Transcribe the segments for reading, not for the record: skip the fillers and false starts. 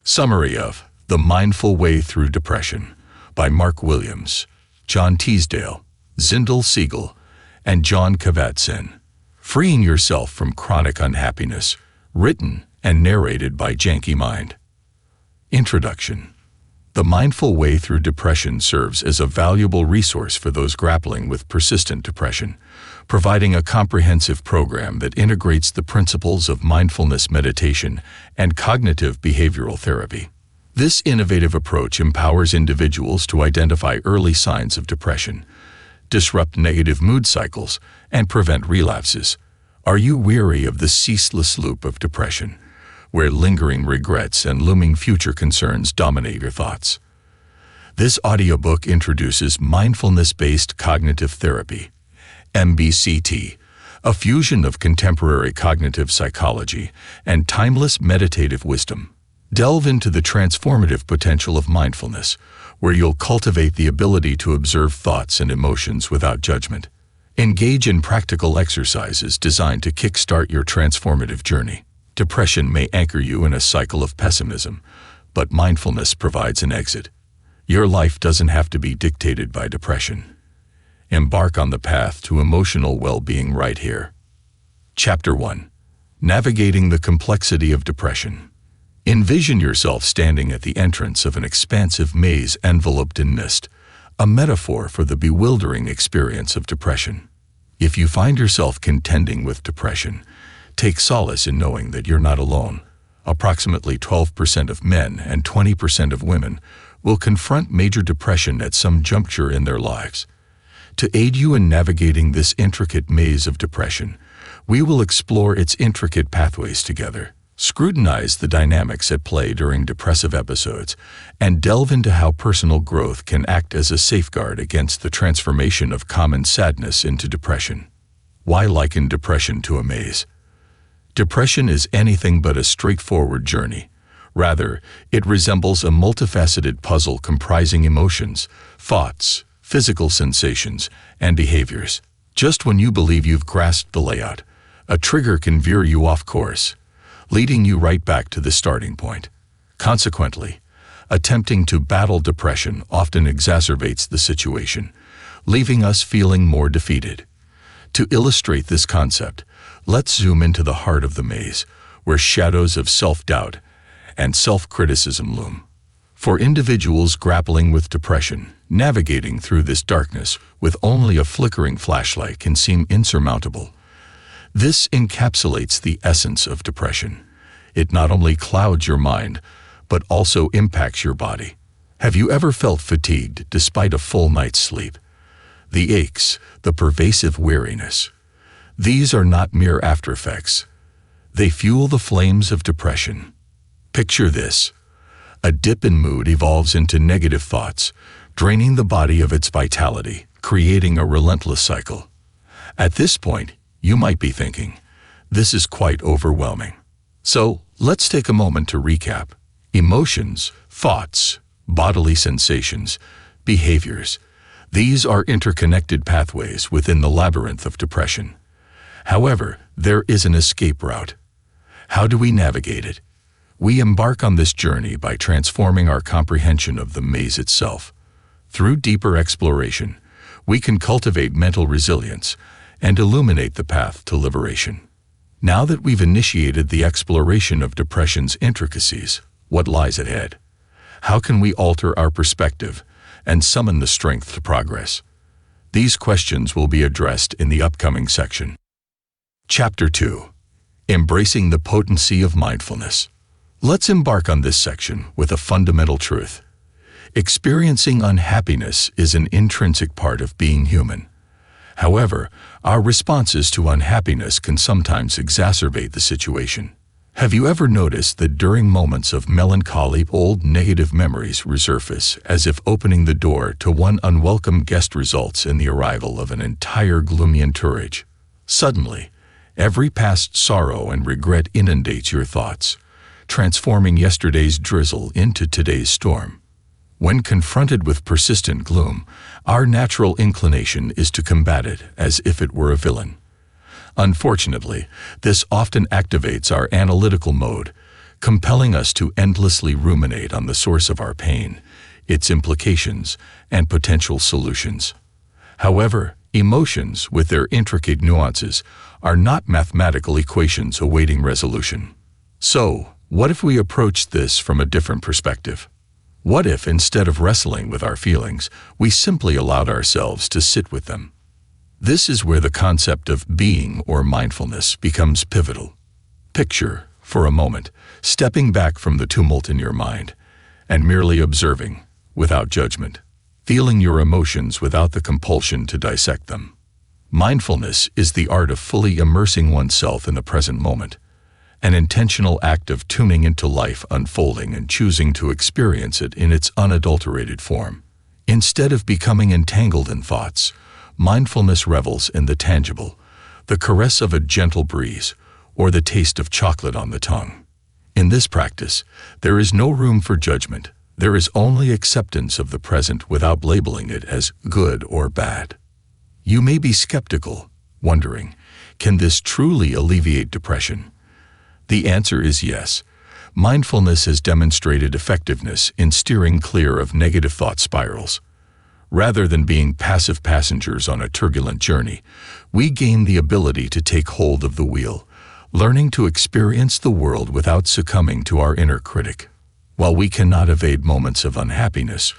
Summary of The Mindful Way Through Depression by Mark Williams, John Teasdale, Zindel Segal Jon Kabat-Zinn. Freeing Yourself from Chronic Unhappiness, written and narrated by JANKY Mind. Introduction. The Mindful Way Through Depression serves as a valuable resource for those grappling with persistent depression, providing a comprehensive program that integrates the principles of mindfulness meditation and cognitive behavioral therapy. This innovative approach empowers individuals to identify early signs of depression, disrupt negative mood cycles, and prevent relapses. Are you weary of the ceaseless loop of depression, where lingering regrets and looming future concerns dominate your thoughts? This audiobook introduces mindfulness-based cognitive therapy, MBCT, a fusion of contemporary cognitive psychology and timeless meditative wisdom. Delve into the transformative potential of mindfulness, where you'll cultivate the ability to observe thoughts and emotions without judgment. Engage in practical exercises designed to kickstart your transformative journey. Depression may anchor you in a cycle of pessimism, but mindfulness provides an exit. Your life doesn't have to be dictated by depression. Embark on the path to emotional well-being right here. Chapter 1. Navigating the Complexity of Depression. Envision yourself standing at the entrance of an expansive maze enveloped in mist, a metaphor for the bewildering experience of depression. If you find yourself contending with depression, take solace in knowing that you're not alone. Approximately 12% of men and 20% of women will confront major depression at some juncture in their lives. To aid you in navigating this intricate maze of depression, we will explore its intricate pathways together, scrutinize the dynamics at play during depressive episodes, and delve into how personal growth can act as a safeguard against the transformation of common sadness into depression. Why liken depression to a maze? Depression is anything but a straightforward journey. Rather, it resembles a multifaceted puzzle comprising emotions, thoughts, physical sensations, and behaviors. Just when you believe you've grasped the layout, a trigger can veer you off course, leading you right back to the starting point. Consequently, attempting to battle depression often exacerbates the situation, leaving us feeling more defeated. To illustrate this concept, let's zoom into the heart of the maze, where shadows of self-doubt and self-criticism loom. For individuals grappling with depression, navigating through this darkness with only a flickering flashlight can seem insurmountable. This encapsulates the essence of depression. It not only clouds your mind, but also impacts your body. Have you ever felt fatigued despite a full night's sleep? The aches, the pervasive weariness. These are not mere aftereffects. They fuel the flames of depression. Picture this. A dip in mood evolves into negative thoughts, draining the body of its vitality, creating a relentless cycle. At this point, you might be thinking, this is quite overwhelming. So, let's take a moment to recap. Emotions, thoughts, bodily sensations, behaviors. These are interconnected pathways within the labyrinth of depression. However, there is an escape route. How do we navigate it? We embark on this journey by transforming our comprehension of the maze itself. Through deeper exploration, we can cultivate mental resilience and illuminate the path to liberation. Now that we've initiated the exploration of depression's intricacies, what lies ahead? How can we alter our perspective and summon the strength to progress? These questions will be addressed in the upcoming section. Chapter 2. Embracing the Potency of Mindfulness. Let's embark on this section with a fundamental truth. Experiencing unhappiness is an intrinsic part of being human. However, our responses to unhappiness can sometimes exacerbate the situation. Have you ever noticed that during moments of melancholy, old negative memories resurface, as if opening the door to one unwelcome guest results in the arrival of an entire gloomy entourage? Suddenly, every past sorrow and regret inundates your thoughts, transforming yesterday's drizzle into today's storm. When confronted with persistent gloom, our natural inclination is to combat it as if it were a villain. Unfortunately, this often activates our analytical mode, compelling us to endlessly ruminate on the source of our pain, its implications, and potential solutions. However, emotions, with their intricate nuances, are not mathematical equations awaiting resolution. So, what if we approached this from a different perspective? What if, instead of wrestling with our feelings, we simply allowed ourselves to sit with them? This is where the concept of being or mindfulness becomes pivotal. Picture, for a moment, stepping back from the tumult in your mind and merely observing, without judgment, feeling your emotions without the compulsion to dissect them. Mindfulness is the art of fully immersing oneself in the present moment, an intentional act of tuning into life unfolding and choosing to experience it in its unadulterated form. Instead of becoming entangled in thoughts, mindfulness revels in the tangible, the caress of a gentle breeze, or the taste of chocolate on the tongue. In this practice, there is no room for judgment. There is only acceptance of the present without labeling it as good or bad. You may be skeptical, wondering, can this truly alleviate depression? The answer is yes. Mindfulness has demonstrated effectiveness in steering clear of negative thought spirals. Rather than being passive passengers on a turbulent journey, we gain the ability to take hold of the wheel, learning to experience the world without succumbing to our inner critic. While we cannot evade moments of unhappiness,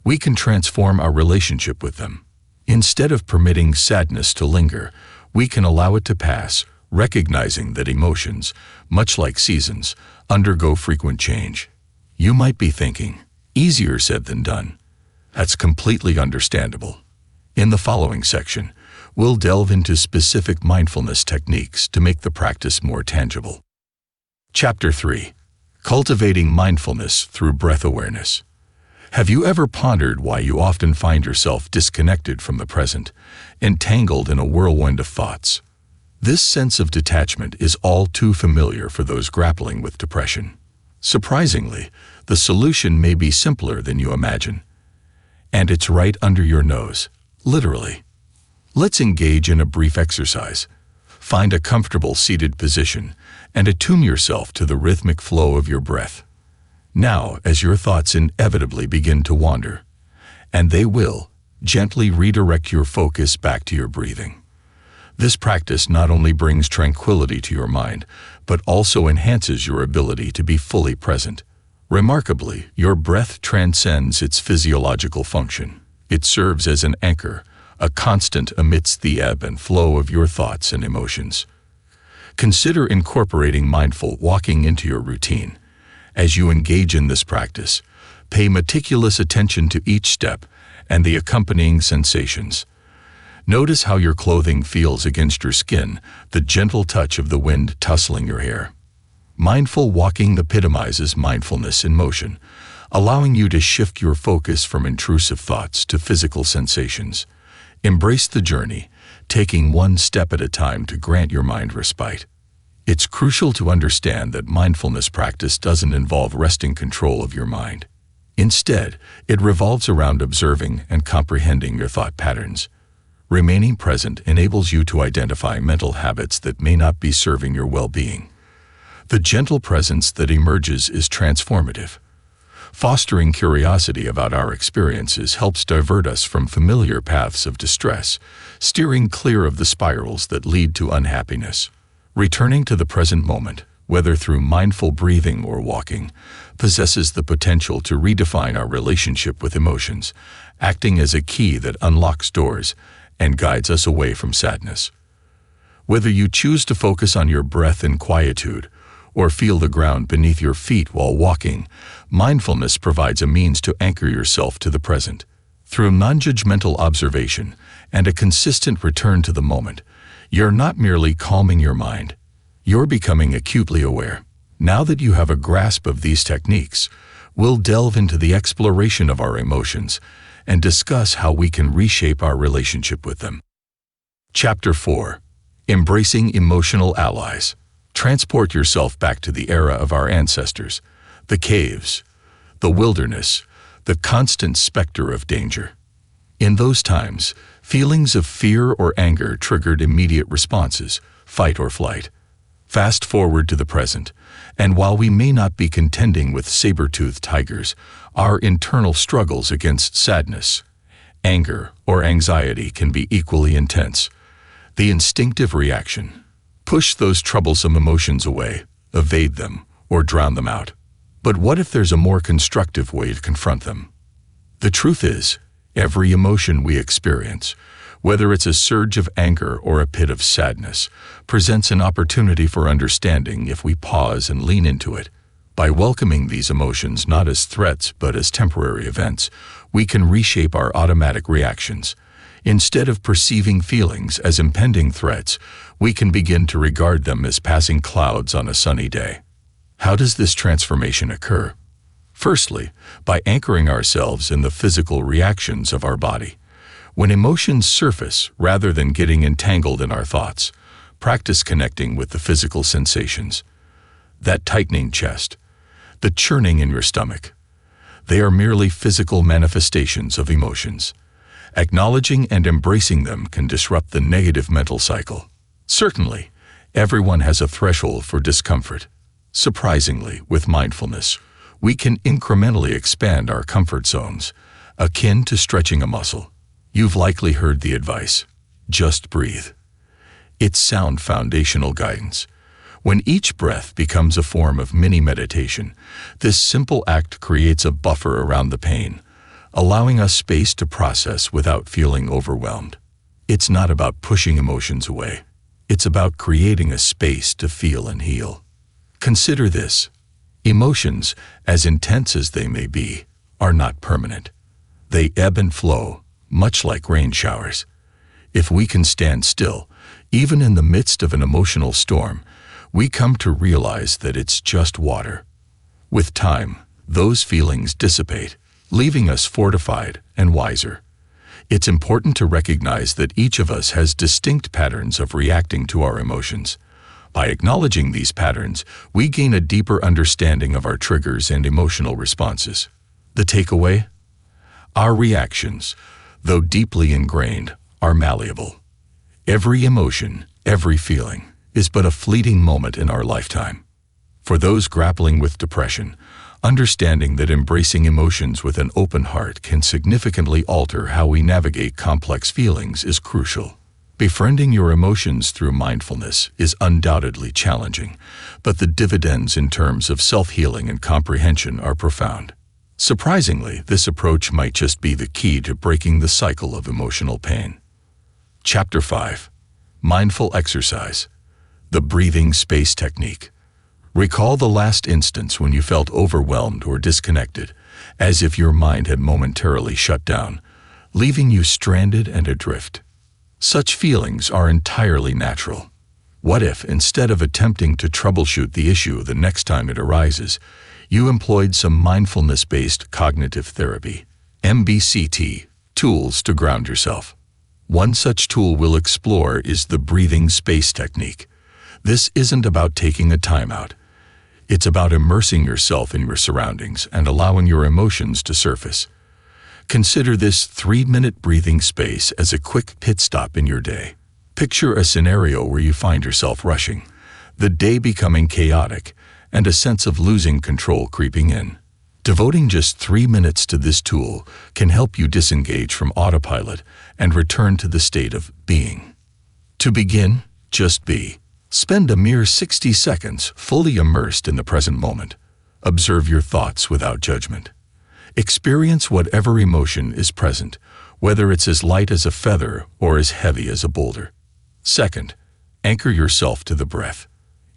we can transform our relationship with them. Instead of permitting sadness to linger, we can allow it to pass, recognizing that emotions, much like seasons, undergo frequent change. You might be thinking, easier said than done. That's completely understandable. In the following section, we'll delve into specific mindfulness techniques to make the practice more tangible. Chapter 3. Cultivating mindfulness through breath awareness. Have you ever pondered why you often find yourself disconnected from the present, entangled in a whirlwind of thoughts? This sense of detachment is all too familiar for those grappling with depression. Surprisingly, the solution may be simpler than you imagine. And it's right under your nose, literally. Let's engage in a brief exercise. Find a comfortable seated position and attune yourself to the rhythmic flow of your breath. Now, as your thoughts inevitably begin to wander, and they will, gently redirect your focus back to your breathing. This practice not only brings tranquility to your mind, but also enhances your ability to be fully present. Remarkably, your breath transcends its physiological function. It serves as an anchor, a constant amidst the ebb and flow of your thoughts and emotions. Consider incorporating mindful walking into your routine. As you engage in this practice, pay meticulous attention to each step and the accompanying sensations. Notice how your clothing feels against your skin, the gentle touch of the wind tussling your hair. Mindful walking epitomizes mindfulness in motion, allowing you to shift your focus from intrusive thoughts to physical sensations. Embrace the journey, taking one step at a time to grant your mind respite. It's crucial to understand that mindfulness practice doesn't involve wresting control of your mind. Instead, it revolves around observing and comprehending your thought patterns. Remaining present enables you to identify mental habits that may not be serving your well-being. The gentle presence that emerges is transformative. Fostering curiosity about our experiences helps divert us from familiar paths of distress, steering clear of the spirals that lead to unhappiness. Returning to the present moment, whether through mindful breathing or walking, possesses the potential to redefine our relationship with emotions, acting as a key that unlocks doors and guides us away from sadness. Whether you choose to focus on your breath in quietude or feel the ground beneath your feet while walking, mindfulness provides a means to anchor yourself to the present. Through non-judgmental observation and a consistent return to the moment, you're not merely calming your mind, you're becoming acutely aware. Now that you have a grasp of these techniques, we'll delve into the exploration of our emotions and discuss how we can reshape our relationship with them. Chapter 4. Embracing Emotional Allies. Transport yourself back to the era of our ancestors, the caves, the wilderness, the constant specter of danger. In those times, feelings of fear or anger triggered immediate responses, fight or flight. Fast forward to the present, and while we may not be contending with saber-toothed tigers, our internal struggles against sadness, anger, or anxiety can be equally intense. The instinctive reaction: push those troublesome emotions away, evade them, or drown them out. But what if there's a more constructive way to confront them? The truth is, every emotion we experience, whether it's a surge of anger or a pit of sadness, presents an opportunity for understanding if we pause and lean into it. By welcoming these emotions not as threats but as temporary events, we can reshape our automatic reactions. Instead of perceiving feelings as impending threats, we can begin to regard them as passing clouds on a sunny day. How does this transformation occur? Firstly, by anchoring ourselves in the physical reactions of our body. When emotions surface, rather than getting entangled in our thoughts, practice connecting with the physical sensations. That tightening chest, the churning in your stomach. They are merely physical manifestations of emotions. Acknowledging and embracing them can disrupt the negative mental cycle. Certainly, everyone has a threshold for discomfort. Surprisingly, with mindfulness, we can incrementally expand our comfort zones, akin to stretching a muscle. You've likely heard the advice, just breathe. It's sound foundational guidance. When each breath becomes a form of mini meditation, this simple act creates a buffer around the pain, allowing us space to process without feeling overwhelmed. It's not about pushing emotions away. It's about creating a space to feel and heal. Consider this: emotions, as intense as they may be, are not permanent. They ebb and flow, much like rain showers. If we can stand still, even in the midst of an emotional storm, we come to realize that it's just water. With time, those feelings dissipate, leaving us fortified and wiser. It's important to recognize that each of us has distinct patterns of reacting to our emotions. By acknowledging these patterns, we gain a deeper understanding of our triggers and emotional responses. The takeaway? Our reactions, though deeply ingrained, are malleable. Every emotion, every feeling, is but a fleeting moment in our lifetime. For those grappling with depression, understanding that embracing emotions with an open heart can significantly alter how we navigate complex feelings is crucial. Befriending your emotions through mindfulness is undoubtedly challenging, but the dividends in terms of self-healing and comprehension are profound. Surprisingly, this approach might just be the key to breaking the cycle of emotional pain. Chapter 5. Mindful Exercise. The Breathing Space Technique. Recall the last instance when you felt overwhelmed or disconnected, as if your mind had momentarily shut down, leaving you stranded and adrift. Such feelings are entirely natural. What if, instead of attempting to troubleshoot the issue the next time it arises, you employed some mindfulness-based cognitive therapy, MBCT, tools to ground yourself? One such tool we'll explore is the breathing space technique. This isn't about taking a timeout. It's about immersing yourself in your surroundings and allowing your emotions to surface. Consider this 3-minute breathing space as a quick pit stop in your day. Picture a scenario where you find yourself rushing, the day becoming chaotic, and a sense of losing control creeping in. Devoting just 3 minutes to this tool can help you disengage from autopilot and return to the state of being. To begin, just be. Spend a mere 60 seconds fully immersed in the present moment. Observe your thoughts without judgment. Experience whatever emotion is present, whether it's as light as a feather or as heavy as a boulder. Second, anchor yourself to the breath.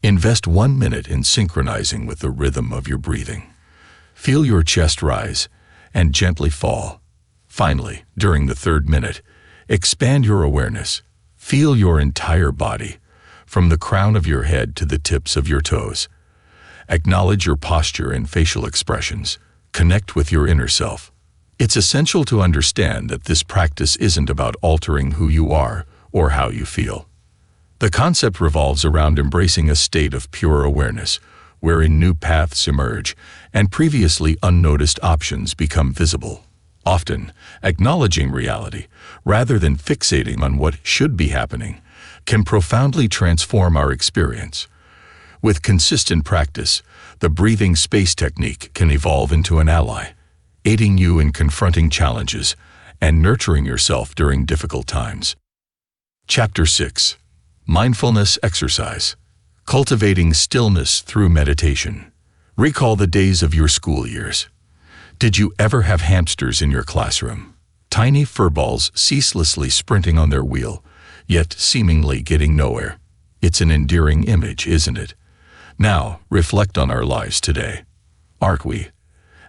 Invest 1 minute in synchronizing with the rhythm of your breathing. Feel your chest rise and gently fall. Finally, during the 3rd minute, expand your awareness. Feel your entire body, from the crown of your head to the tips of your toes. Acknowledge your posture and facial expressions. Connect with your inner self. It's essential to understand that this practice isn't about altering who you are or how you feel. The concept revolves around embracing a state of pure awareness, wherein new paths emerge and previously unnoticed options become visible. Often, acknowledging reality, rather than fixating on what should be happening, can profoundly transform our experience. With consistent practice, the breathing space technique can evolve into an ally, aiding you in confronting challenges and nurturing yourself during difficult times. Chapter 6. Mindfulness Exercise. Cultivating Stillness Through Meditation. Recall the days of your school years. Did you ever have hamsters in your classroom? Tiny furballs ceaselessly sprinting on their wheel, yet seemingly getting nowhere. It's an endearing image, isn't it? Now, reflect on our lives today. Aren't we,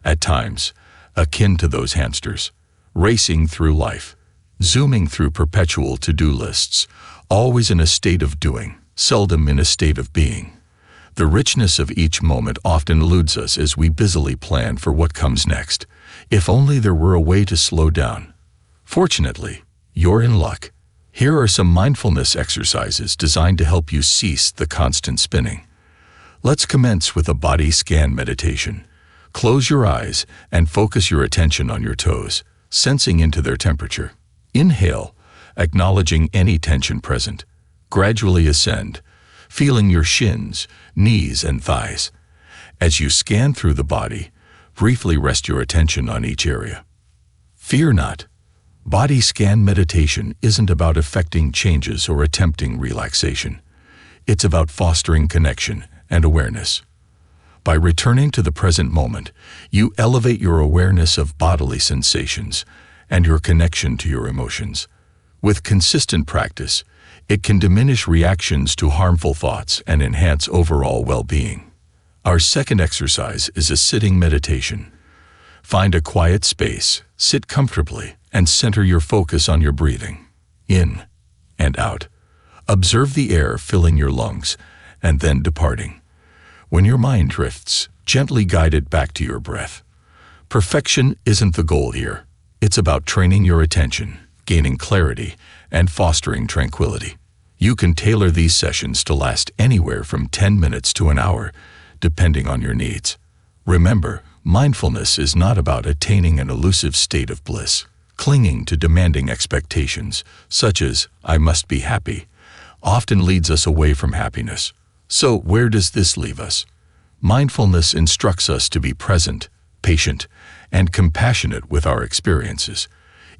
at times, akin to those hamsters, racing through life, zooming through perpetual to-do lists, always in a state of doing, seldom in a state of being? The richness of each moment often eludes us as we busily plan for what comes next. If only there were a way to slow down. Fortunately, you're in luck. Here are some mindfulness exercises designed to help you cease the constant spinning. Let's commence with a body scan meditation. Close your eyes and focus your attention on your toes, sensing into their temperature. Inhale, acknowledging any tension present. Gradually ascend, feeling your shins, knees, and thighs. As you scan through the body, briefly rest your attention on each area. Fear not. Body scan meditation isn't about effecting changes or attempting relaxation. It's about fostering connection and awareness. By returning to the present moment, you elevate your awareness of bodily sensations and your connection to your emotions. With consistent practice, it can diminish reactions to harmful thoughts and enhance overall well-being. Our second exercise is a sitting meditation. Find a quiet space, sit comfortably, and center your focus on your breathing, in and out. Observe the air filling your lungs and then departing. When your mind drifts, gently guide it back to your breath. Perfection isn't the goal here. It's about training your attention, gaining clarity, and fostering tranquility. You can tailor these sessions to last anywhere from 10 minutes to an hour, depending on your needs. Remember, mindfulness is not about attaining an elusive state of bliss. Clinging to demanding expectations, such as, "I must be happy," often leads us away from happiness. So, where does this leave us? Mindfulness instructs us to be present, patient, and compassionate with our experiences.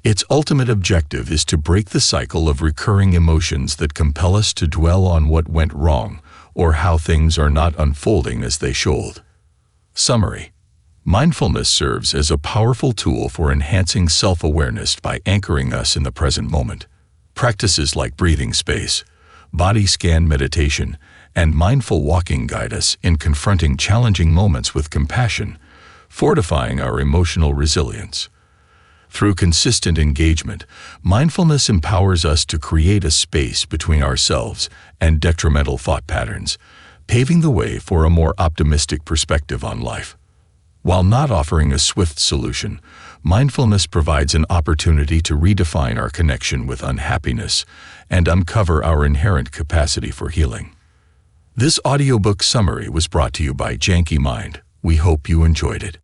Its ultimate objective is to break the cycle of recurring emotions that compel us to dwell on what went wrong or how things are not unfolding as they should. Summary. Mindfulness serves as a powerful tool for enhancing self-awareness by anchoring us in the present moment. Practices like breathing space, body scan meditation, and mindful walking guide us in confronting challenging moments with compassion, fortifying our emotional resilience. Through consistent engagement, mindfulness empowers us to create a space between ourselves and detrimental thought patterns, paving the way for a more optimistic perspective on life. While not offering a swift solution, mindfulness provides an opportunity to redefine our connection with unhappiness and uncover our inherent capacity for healing. This audiobook summary was brought to you by JANKY Mind. We hope you enjoyed it.